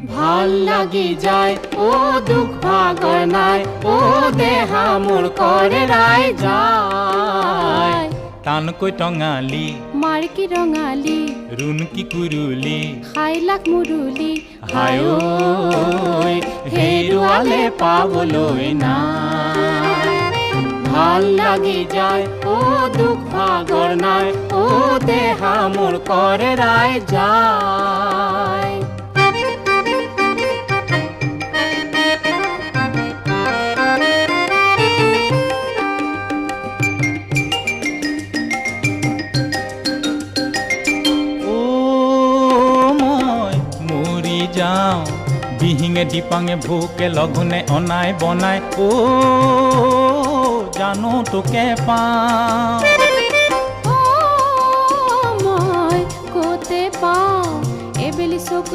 ভাল লাগি যায় ও দুখ ভাগৰ নাই ও দেহা মোৰ কৰে ৰাই যায় টানকৈ টঙালি মাৰ্কি ৰঙালী ৰুণকি কুৰুলি খাই লাখ মুৰুলি হায় ঐ হেৰুৱালে পাবলৈ নাই ভাল লাগি যায় ও দুখ ভাগৰ নাই ও দেহা মোৰ কৰে ৰাই যায় যাওঁ বিহিঙে দিপাঙে ভোকে লঘোণে অনাই বনাই ও জানো তোকে পাওঁ মই ক'তে পাওঁ এবেলি চকুলে